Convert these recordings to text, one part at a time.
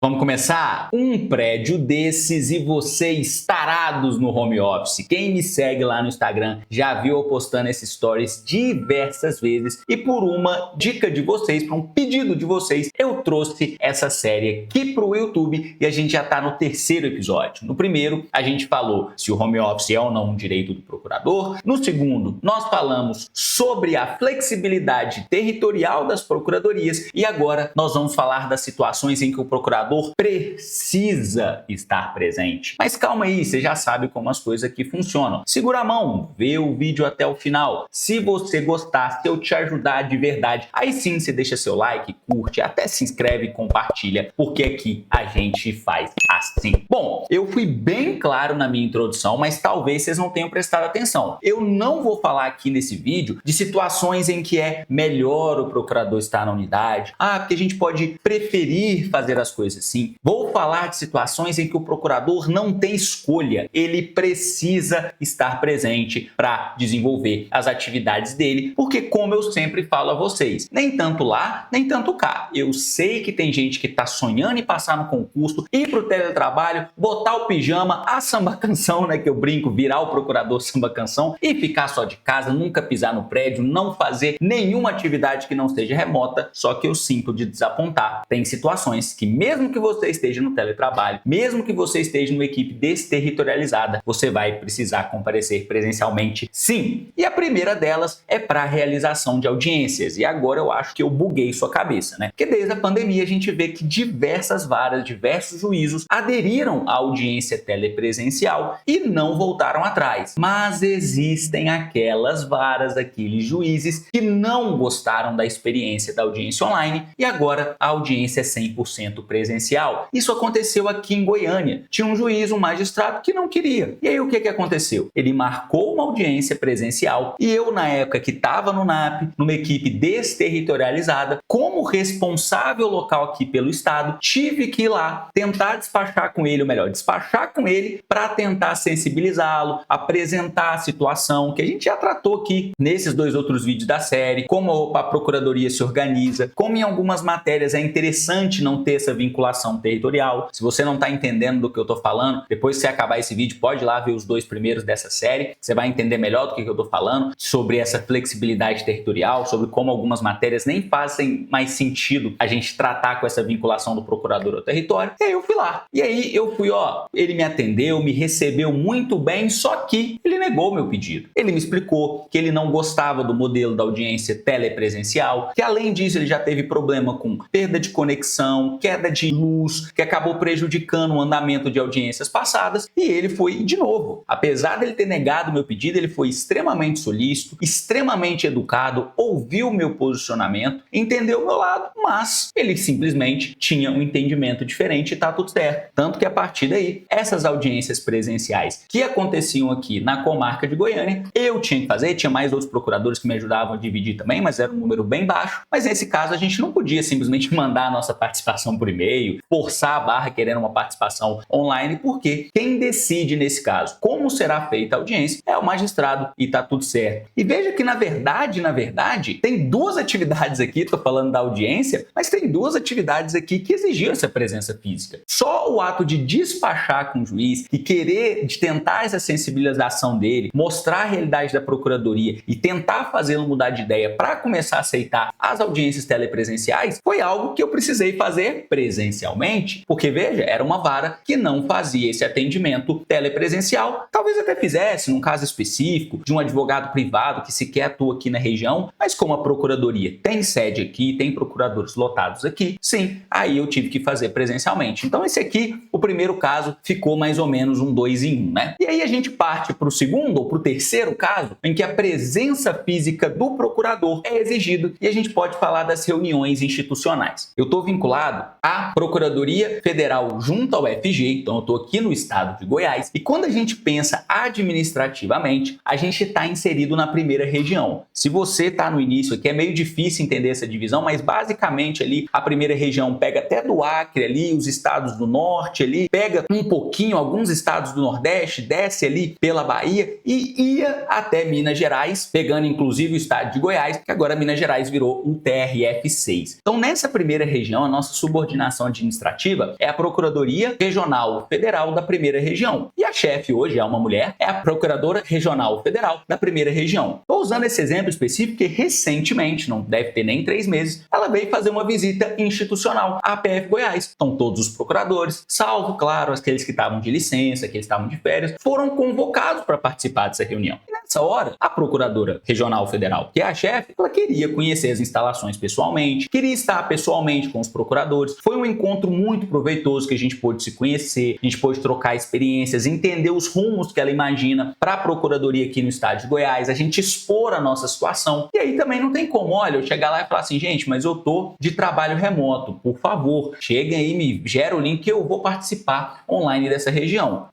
Vamos começar? Um prédio desses e vocês tarados no home office. Quem me segue lá no Instagram já viu eu postando esses stories diversas vezes e por uma dica de vocês, por um pedido de vocês, eu trouxe essa série aqui pro YouTube e a gente já tá no terceiro episódio. No primeiro, a gente falou se o home office é ou não um direito do procurador. No segundo, nós falamos sobre a flexibilidade territorial das procuradorias e agora nós vamos falar das situações em que o procurador precisa estar presente. Mas calma aí, você já sabe como as coisas aqui funcionam. Segura a mão, vê o vídeo até o final. Se você gostar, se eu te ajudar de verdade, aí sim você deixa seu like, curte, até se inscreve e compartilha, porque aqui a gente faz assim. Bom, eu fui bem claro na minha introdução, mas talvez vocês não tenham prestado atenção. Eu não vou falar aqui nesse vídeo de situações em que é melhor o procurador estar na unidade, porque a gente pode preferir fazer as coisas assim. Vou falar de situações em que o procurador não tem escolha, ele precisa estar presente para desenvolver as atividades dele, porque como eu sempre falo a vocês, nem tanto lá, nem tanto cá. Eu sei que tem gente que está sonhando em passar no concurso, ir para o teletrabalho, botar o pijama, a samba canção, né, que eu brinco, virar o procurador samba canção e ficar só de casa, nunca pisar no prédio, não fazer nenhuma atividade que não seja remota, só que eu sinto de desapontar. Tem situações que mesmo que você esteja no teletrabalho, mesmo que você esteja numa equipe desterritorializada, você vai precisar comparecer presencialmente sim. E a primeira delas é para a realização de audiências. E agora eu acho que eu buguei sua cabeça, né? Porque desde a pandemia a gente vê que diversas varas, diversos juízos aderiram à audiência telepresencial e não voltaram atrás. Mas existem aquelas varas, aqueles juízes que não gostaram da experiência da audiência online e agora a audiência é 100% presencial. Isso aconteceu aqui em Goiânia. Tinha um juiz, um magistrado que não queria. E aí o que aconteceu? Ele marcou uma audiência presencial e eu, na época que estava no NAP, numa equipe desterritorializada, como responsável local aqui pelo estado, tive que ir lá tentar despachar com ele, ou melhor, despachar com ele para tentar sensibilizá-lo, apresentar a situação que a gente já tratou aqui nesses dois outros vídeos da série, como a procuradoria se organiza, como em algumas matérias é interessante não ter essa vinculação territorial. Se você não está entendendo do que eu estou falando, depois que você acabar esse vídeo, pode ir lá ver os dois primeiros dessa série, você vai entender melhor do que eu estou falando, sobre essa flexibilidade territorial, sobre como algumas matérias nem fazem mais sentido a gente tratar com essa vinculação do procurador ao território. E aí eu fui lá. E aí eu fui, ele me atendeu, me recebeu muito bem, só que ele negou meu pedido. Ele me explicou que ele não gostava do modelo da audiência telepresencial, que além disso ele já teve problema com perda de conexão, queda de luz, que acabou prejudicando o andamento de audiências passadas, e ele foi de novo. Apesar dele ter negado meu pedido, ele foi extremamente solícito, extremamente educado, ouviu o meu posicionamento, entendeu o meu lado, mas ele simplesmente tinha um entendimento diferente e tá tudo certo. Tanto que a partir daí, essas audiências presenciais que aconteciam aqui na comarca de Goiânia, eu tinha que fazer, tinha mais outros procuradores que me ajudavam a dividir também, mas era um número bem baixo. Mas nesse caso a gente não podia simplesmente mandar a nossa participação por e-mail, forçar a barra querendo uma participação online, porque quem decide nesse caso como será feita a audiência é o magistrado e tá tudo certo. E veja que na verdade, tem duas atividades aqui, tô falando da audiência, mas tem duas atividades aqui que exigiam essa presença física. Só o ato de despachar com o juiz e querer, de tentar essa sensibilização dele, mostrar a realidade da procuradoria e tentar fazê-lo mudar de ideia para começar a aceitar as audiências telepresenciais, foi algo que eu precisei fazer presencialmente, porque veja, era uma vara que não fazia esse atendimento telepresencial, talvez até fizesse num caso específico de um advogado privado que sequer atua aqui na região, mas como a procuradoria tem sede aqui, tem procuradores lotados aqui, sim, aí eu tive que fazer presencialmente. Então esse aqui, o primeiro caso, ficou mais ou menos um 2 em 1, né? E aí a gente parte para o segundo ou para o terceiro caso, em que a presença física do procurador é exigido e a gente pode falar das reuniões institucionais. Eu estou vinculado à Procuradoria Federal junto ao FG, então eu estou aqui no estado de Goiás, e quando a gente pensa administrativamente, a gente está inserido na primeira região. Se você está no início aqui, é meio difícil entender essa divisão, mas basicamente ali a primeira região pega até do Acre ali, os estados do norte ali, pega um pouquinho alguns estados do Nordeste, desce ali pela Bahia e ia até Minas Gerais, pegando inclusive o estado de Goiás, que agora Minas Gerais virou um TRF6. Então nessa primeira região a nossa subordinação administrativa é a Procuradoria Regional Federal da Primeira Região. E a chefe hoje é uma mulher, é a Procuradora Regional Federal da Primeira Região. Estou usando esse exemplo específico porque recentemente, não deve ter nem 3 meses, ela veio fazer uma visita institucional à PF Goiás. Então todos os procuradores, salvo, claro, aqueles que estavam de licença, aqueles que estavam de férias, foram convocados para participar dessa reunião. E nessa hora, a Procuradora Regional Federal, que é a chefe, ela queria conhecer as instalações pessoalmente, queria estar pessoalmente com os procuradores. Foi um encontro muito proveitoso que a gente pôde se conhecer, a gente pôde trocar experiências, entender os rumos que ela imagina para a Procuradoria aqui no estado de Goiás, a gente expor a nossa situação. E aí também não tem como, olha, eu chegar lá e falar assim, gente, mas eu tô de trabalho remoto, por favor, cheguem aí, me gera o link que eu vou participar online dessa reunião.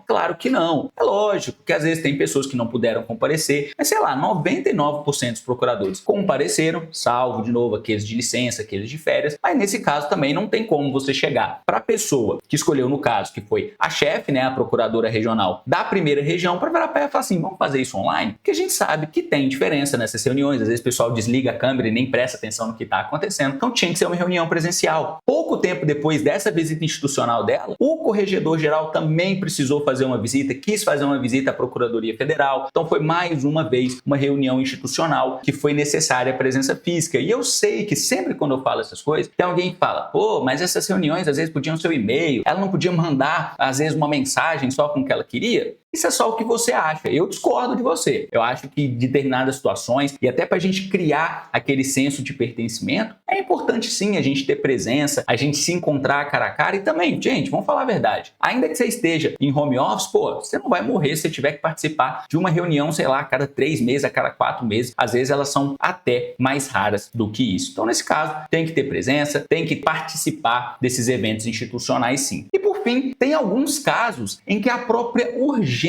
Claro que não. É lógico que às vezes tem pessoas que não puderam comparecer, mas sei lá, 99% dos procuradores compareceram, salvo de novo aqueles de licença, aqueles de férias, mas nesse caso também não tem como você chegar para a pessoa que escolheu no caso, que foi a chefe, né, a procuradora regional da primeira região, para virar para ela e falar assim, vamos fazer isso online? Porque a gente sabe que tem diferença nessas reuniões, às vezes o pessoal desliga a câmera e nem presta atenção no que está acontecendo, então tinha que ser uma reunião presencial. Pouco tempo depois dessa visita institucional dela, o corregedor-geral também precisou fazer uma visita, quis fazer uma visita à Procuradoria Federal, então foi mais uma vez uma reunião institucional que foi necessária a presença física. E eu sei que sempre quando eu falo essas coisas, tem alguém que fala, pô, mas essas reuniões às vezes podiam ser o e-mail, ela não podia mandar às vezes uma mensagem só com o que ela queria? Isso é só o que você acha. Eu discordo de você. Eu acho que em determinadas situações, e até para a gente criar aquele senso de pertencimento, é importante sim a gente ter presença, a gente se encontrar cara a cara e também, gente, vamos falar a verdade. Ainda que você esteja em home office, pô, você não vai morrer se você tiver que participar de uma reunião, sei lá, a cada 3 meses, a cada 4 meses. Às vezes elas são até mais raras do que isso. Então, nesse caso, tem que ter presença, tem que participar desses eventos institucionais sim. E por fim, tem alguns casos em que a própria urgência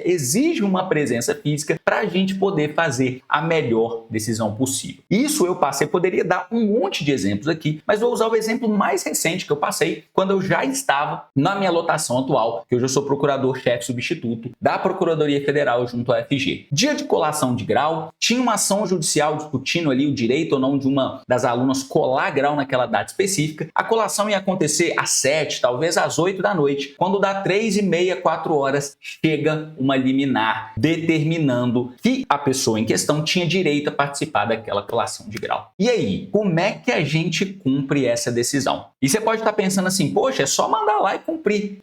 exige uma presença física para a gente poder fazer a melhor decisão possível. Isso eu poderia dar um monte de exemplos aqui, mas vou usar o exemplo mais recente que eu passei quando eu já estava na minha lotação atual, que hoje eu sou procurador-chefe substituto da Procuradoria Federal junto à FG. Dia de colação de grau, tinha uma ação judicial discutindo ali o direito ou não de uma das alunas colar grau naquela data específica. A colação ia acontecer às 7, talvez às 8 da noite. Quando dá 3h30, 4 horas, chega uma liminar determinando que a pessoa em questão tinha direito a participar daquela colação de grau. E aí, como é que a gente cumpre essa decisão? E você pode estar pensando assim, poxa, é só mandar lá e cumprir.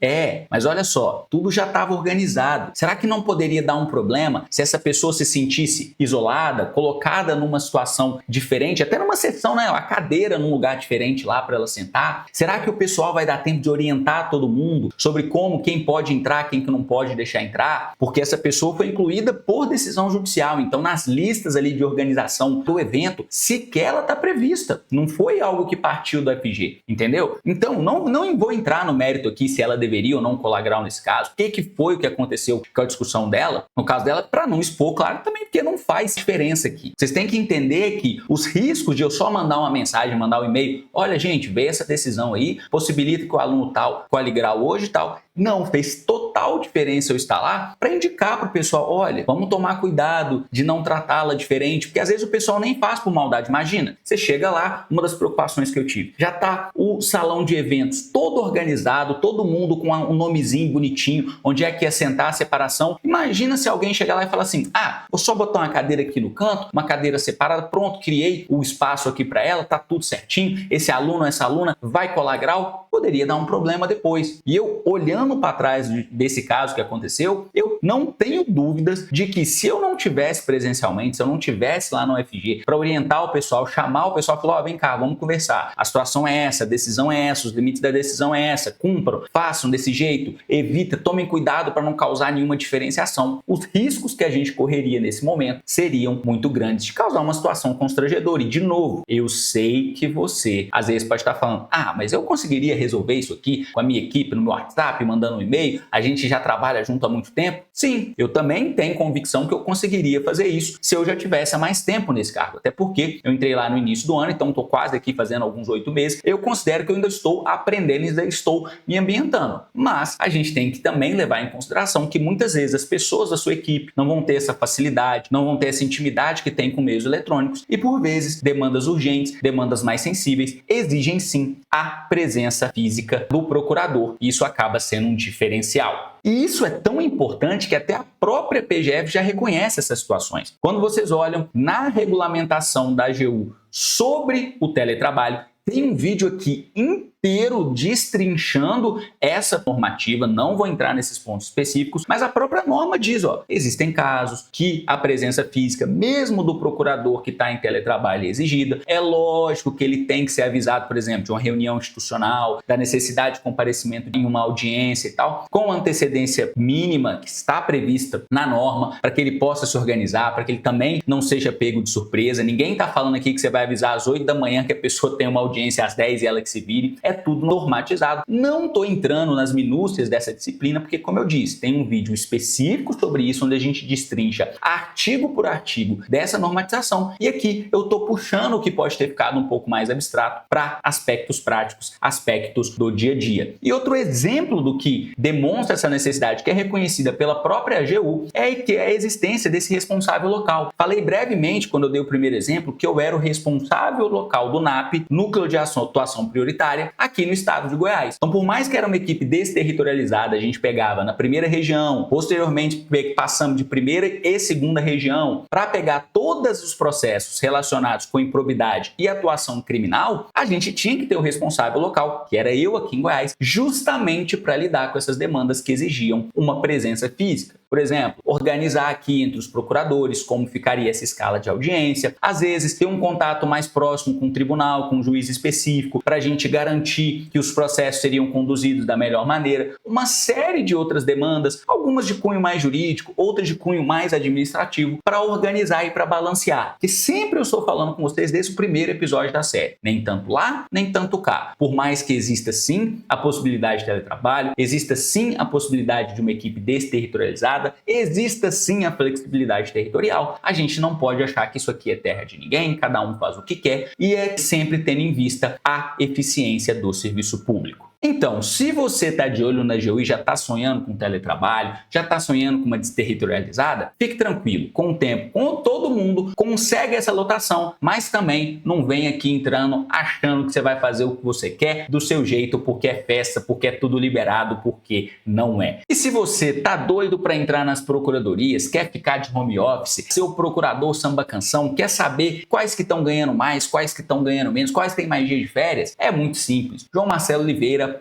Mas olha só, tudo já estava organizado. Será que não poderia dar um problema se essa pessoa se sentisse isolada, colocada numa situação diferente, até numa sessão, né, uma cadeira num lugar diferente lá para ela sentar? Será que o pessoal vai dar tempo de orientar todo mundo sobre como, quem pode entrar, quem que não pode deixar entrar? Porque essa pessoa foi incluída por decisão judicial, então nas listas ali de organização do evento, sequer ela está prevista. Não foi algo que partiu do FG, entendeu? Então, não vou entrar no mérito aqui se ela deveria ou não colar grau nesse caso, o que foi o que aconteceu com a discussão dela, no caso dela, para não expor, claro, também porque não faz diferença aqui. Vocês têm que entender que os riscos de eu só mandar uma mensagem, mandar um e-mail, olha gente, vê essa decisão aí, possibilita que o aluno tal cole grau hoje e tal, não, fez total diferença eu estar lá para indicar para o pessoal, olha, vamos tomar cuidado de não tratá-la diferente, porque às vezes o pessoal nem faz por maldade. Imagina, você chega lá, uma das preocupações que eu tive, já tá o salão de eventos todo organizado, todo mundo com um nomezinho bonitinho, onde é que ia sentar a separação. Imagina se alguém chegar lá e falar assim, vou só botar uma cadeira aqui no canto, uma cadeira separada, pronto, criei o espaço aqui para ela, tá tudo certinho, esse aluno, essa aluna vai colar grau, poderia dar um problema depois. E eu, olhando para trás desse caso que aconteceu, eu não tenho dúvidas de que se eu não tivesse presencialmente, se eu não tivesse lá no FG para orientar o pessoal, chamar o pessoal e falar, vem cá, vamos conversar, a situação é essa, a decisão é essa, os limites da decisão é essa, cumpram, façam desse jeito, evita, tomem cuidado para não causar nenhuma diferenciação. Os riscos que a gente correria nesse momento seriam muito grandes de causar uma situação constrangedora. E de novo, eu sei que você às vezes pode estar falando, mas eu conseguiria resolver isso aqui com a minha equipe no meu WhatsApp, mandando um e-mail, a gente já trabalha junto há muito tempo. Sim, eu também tenho convicção que eu conseguiria fazer isso se eu já tivesse há mais tempo nesse cargo. Até porque eu entrei lá no início do ano, então estou quase aqui fazendo alguns 8 meses. Eu considero que eu ainda estou aprendendo, ainda estou me ambientando. Mas a gente tem que também levar em consideração que muitas vezes as pessoas da sua equipe não vão ter essa facilidade, não vão ter essa intimidade que tem com meios eletrônicos e, por vezes, demandas urgentes, demandas mais sensíveis, exigem sim a presença física do procurador. E isso acaba sendo um diferencial. E isso é tão importante que até a própria PGF já reconhece essas situações. Quando vocês olham na regulamentação da AGU sobre o teletrabalho, tem um vídeo aqui inteiro destrinchando essa normativa, não vou entrar nesses pontos específicos, mas a própria norma diz, existem casos que a presença física, mesmo do procurador que está em teletrabalho é exigida, é lógico que ele tem que ser avisado, por exemplo, de uma reunião institucional, da necessidade de comparecimento em uma audiência e tal, com antecedência mínima que está prevista na norma, para que ele possa se organizar, para que ele também não seja pego de surpresa. Ninguém está falando aqui que você vai avisar às 8 da manhã que a pessoa tem uma audiência às 10 e ela que se vire. É tudo normatizado. Não estou entrando nas minúcias dessa disciplina, porque, como eu disse, tem um vídeo específico sobre isso, onde a gente destrincha artigo por artigo dessa normatização. E aqui eu estou puxando o que pode ter ficado um pouco mais abstrato para aspectos práticos, aspectos do dia a dia. E outro exemplo do que demonstra essa necessidade, que é reconhecida pela própria AGU, é que é a existência desse responsável local. Falei brevemente, quando eu dei o primeiro exemplo, que eu era o responsável local do NAP, Núcleo de Atuação Prioritária, aqui no estado de Goiás. Então, por mais que era uma equipe desterritorializada, a gente pegava na primeira região, posteriormente passamos de primeira e segunda região para pegar todos os processos relacionados com improbidade e atuação criminal, a gente tinha que ter o responsável local, que era eu aqui em Goiás, justamente para lidar com essas demandas que exigiam uma presença física. Por exemplo, organizar aqui entre os procuradores como ficaria essa escala de audiência, às vezes ter um contato mais próximo com o tribunal, com um juiz específico, para a gente garantir que os processos seriam conduzidos da melhor maneira, uma série de outras demandas, algumas de cunho mais jurídico, outras de cunho mais administrativo, para organizar e para balancear. Que sempre eu estou falando com vocês desde o primeiro episódio da série, nem tanto lá, nem tanto cá. Por mais que exista sim a possibilidade de teletrabalho, exista sim a possibilidade de uma equipe desterritorializada, exista sim a flexibilidade territorial, a gente não pode achar que isso aqui é terra de ninguém, cada um faz o que quer, e é sempre tendo em vista a eficiência do serviço público. Então, se você está de olho na AGU e já está sonhando com teletrabalho, já está sonhando com uma desterritorializada, fique tranquilo, com o tempo, com todo mundo consegue essa lotação, mas também não vem aqui entrando achando que você vai fazer o que você quer do seu jeito, porque é festa, porque é tudo liberado, porque não é. E se você tá doido para entrar nas procuradorias, quer ficar de home office, seu procurador samba canção, quer saber quais que estão ganhando mais, quais que estão ganhando menos, quais têm mais dia de férias, é muito simples. joãomarceloliveira.com.br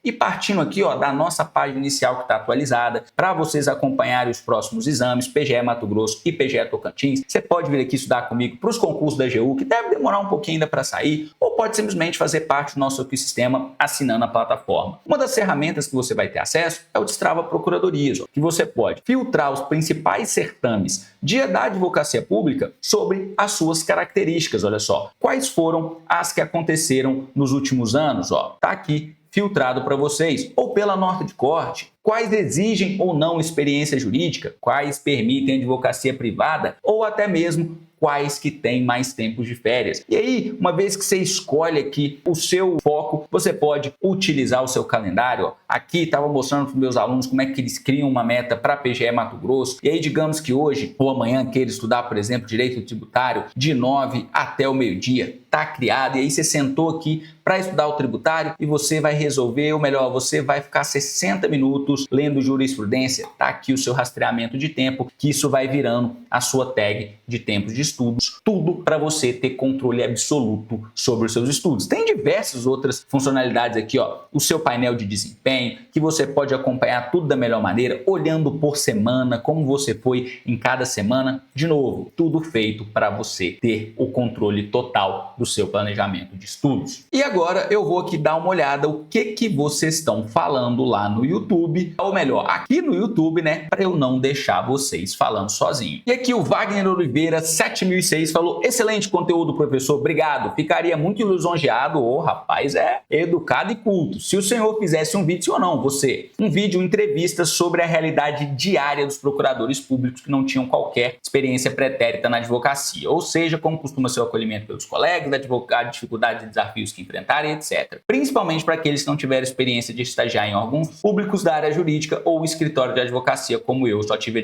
e partindo aqui da nossa página inicial que está atualizada, para vocês acompanharem os próximos exames, PGE Mato Grosso e PGE Tocantins, você pode vir aqui estudar comigo para os concursos da AGU, que deve demorar um pouquinho ainda para sair, ou pode simplesmente fazer parte do nosso ecossistema assinando a plataforma. Uma das ferramentas que você vai ter acesso é o Destrava Procuradorias, que você pode filtrar os principais certames da advocacia pública sobre as suas características. Olha só, quais foram as que aconteceram nos últimos anos? Tá aqui filtrado para vocês, ou pela nota de corte, quais exigem ou não experiência jurídica, quais permitem advocacia privada, ou até mesmo quais que têm mais tempos de férias. E aí, uma vez que você escolhe aqui o seu foco, você pode utilizar o seu calendário. Aqui estava mostrando para os meus alunos como é que eles criam uma meta para a PGE Mato Grosso. E aí, digamos que hoje ou amanhã queira estudar, por exemplo, direito tributário de 9 até o meio-dia. Está criado. E aí você sentou aqui para estudar o tributário e você vai resolver, ou melhor, você vai ficar 60 minutos lendo jurisprudência. Está aqui o seu rastreamento de tempo, que isso vai virando a sua tag de tempos de estudos, tudo para você ter controle absoluto sobre os seus estudos. Tem diversas outras funcionalidades aqui, o seu painel de desempenho, que você pode acompanhar tudo da melhor maneira, olhando por semana, como você foi em cada semana. De novo, tudo feito para você ter o controle total do seu planejamento de estudos. E agora eu vou aqui dar uma olhada o que vocês estão falando lá no YouTube, ou melhor, aqui no YouTube, né, para eu não deixar vocês falando sozinho. E aqui o Wagner Oliveira 7 Cat1006 falou: excelente conteúdo, professor, obrigado. Ficaria muito lisonjeado. Ô, rapaz, é educado e culto. Se o senhor fizesse um vídeo, ou não, você, um vídeo, entrevista sobre a realidade diária dos procuradores públicos que não tinham qualquer experiência pretérita na advocacia, ou seja, como costuma ser o acolhimento pelos colegas, advogado, dificuldades e desafios que enfrentarem, etc. Principalmente para aqueles que não tiveram experiência de estagiar em órgãos públicos da área jurídica ou escritório de advocacia, como eu, só tive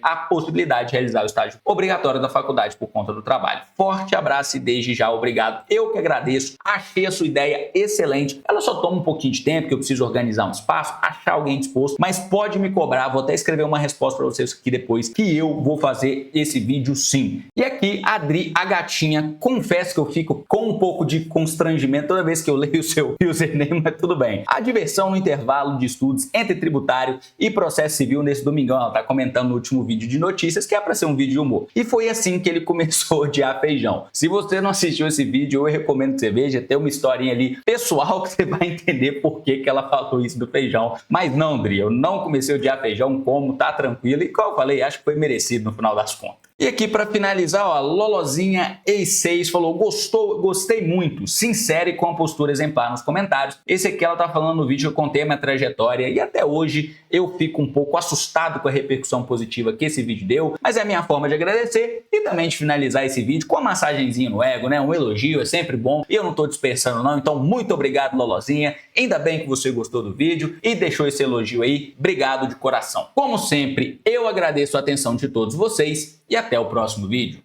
a possibilidade de realizar o estágio obrigatório da faculdade por conta do trabalho. Forte abraço e desde já obrigado. Eu que agradeço, achei a sua ideia excelente. Ela só toma um pouquinho de tempo, que eu preciso organizar um espaço, achar alguém disposto, mas pode me cobrar, vou até escrever uma resposta para vocês aqui depois, que eu vou fazer esse vídeo sim. E aqui, Adri, a gatinha, confesso que eu fico com um pouco de constrangimento toda vez que eu leio o seu username, mas tudo bem. A diversão no intervalo de estudos entre tributário e processo civil nesse domingão, ela tá comentando no último vídeo de notícias, que é para ser um vídeo de humor. E foi assim que ele começou a odiar feijão. Se você não assistiu esse vídeo, eu recomendo que você veja, tem uma historinha ali pessoal que você vai entender por que ela falou isso do feijão. Mas não, Adri, eu não comecei a odiar feijão, como, tá tranquilo. E como eu falei, acho que foi merecido no final das contas. E aqui para finalizar, ó, Lolozinha E6 falou: gostei muito, sincera e com a postura exemplar nos comentários. Esse aqui ela tá falando no vídeo, eu contei a minha trajetória e até hoje eu fico um pouco assustado com a repercussão positiva que esse vídeo deu, mas é a minha forma de agradecer e também de finalizar esse vídeo com uma massagenzinha no ego, né? Um elogio é sempre bom e eu não tô dispersando não, então muito obrigado, Lolozinha. Ainda bem que você gostou do vídeo e deixou esse elogio aí, obrigado de coração. Como sempre, eu agradeço a atenção de todos vocês e até o próximo vídeo.